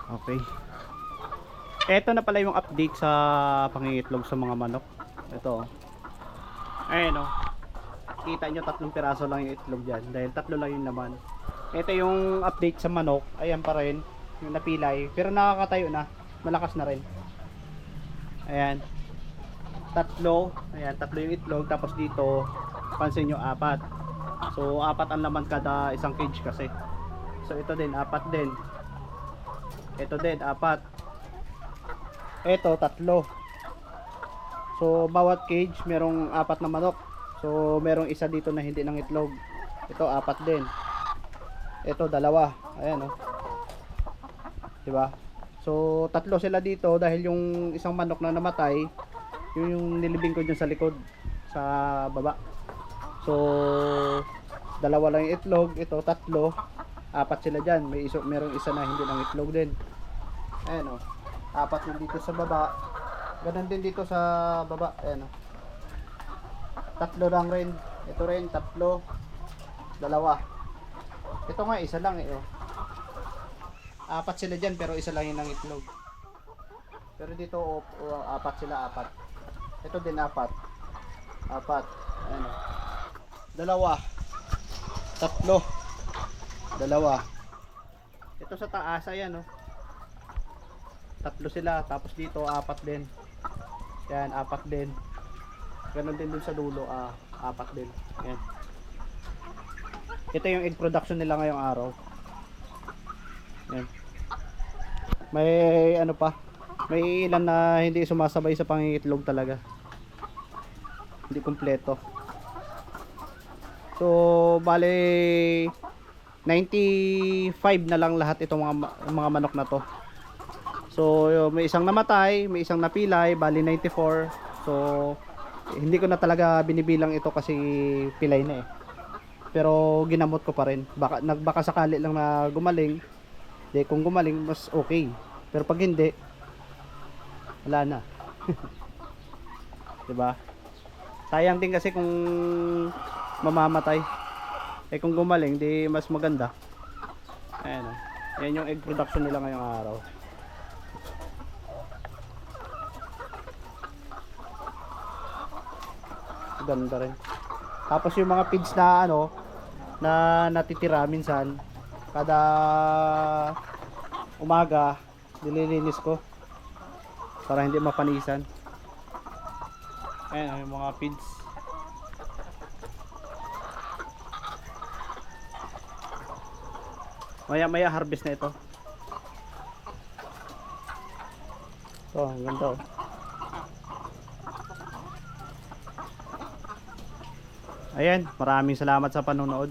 Okay. Eto na pala yung update sa pangingitlog sa mga manok. Ito. Ayan o. Kita nyo 3 piraso lang yung itlog dyan. Dahil 3 lang yung laman. Ito yung update sa manok. Ayan pa rin. Yung napilay. Pero nakakatayo na. Malakas na rin. Ayan. 3. Ayan, 3 yung itlog. Tapos dito, pansin nyo 4. So 4 ang laman kada isang cage kasi. So ito din, 4 din. Ito din, 4. Ito, 3. So bawat cage merong 4 na manok. So merong isa dito na hindi ng itlog. Ito 4 din. Ito 2. Ayan oh. 'Di ba? So 3 sila dito dahil yung isang manok na namatay, yung nilibing ko diyan sa likod sa baba. So 2 lang yung itlog, ito 3. 4 sila diyan. Merong isa na hindi ng itlog din. Ayan oh. 4 yung dito sa baba. Ganun din dito sa baba. Ayan o. 3 lang rin. Ito rin 3. 2. Ito nga isa lang eh oh. 4 sila dyan pero isa lang yung ng itlog. Pero dito 4 sila, 4. Ito din 4. 4. Ayan o. 2. 3. 2. Ito sa taas ayan o. 3 sila, tapos dito 4 din. Yan, 4 din. Ganon din dun sa dulo, 4 din. Yan. Ito yung egg production nila ngayong araw. Yan. May ano pa? May ilan na hindi sumasabay sa pangingitlog talaga. Hindi kumpleto. So, bale 95 na lang lahat itong mga manok na to. So may isang namatay, may isang napilay, bali 94. So hindi ko na talaga binibilang ito kasi pilay na eh. Pero ginamot ko pa rin. Baka sakali lang na gumaling. Di kung gumaling mas okay. Pero pag hindi, wala na. 'Di ba? Sayang din kasi kung mamamatay. Eh kung gumaling, di mas maganda. Ayan oh. Yan yung egg production nila ngayong araw. Ganda rin. Tapos yung mga feeds na ano na natitira minsan kada umaga nililinis ko para hindi mapanisan. Ayan yung mga feeds. Maya harvest na ito. Oh, ang ganda oh. Ayan, maraming salamat sa panonood.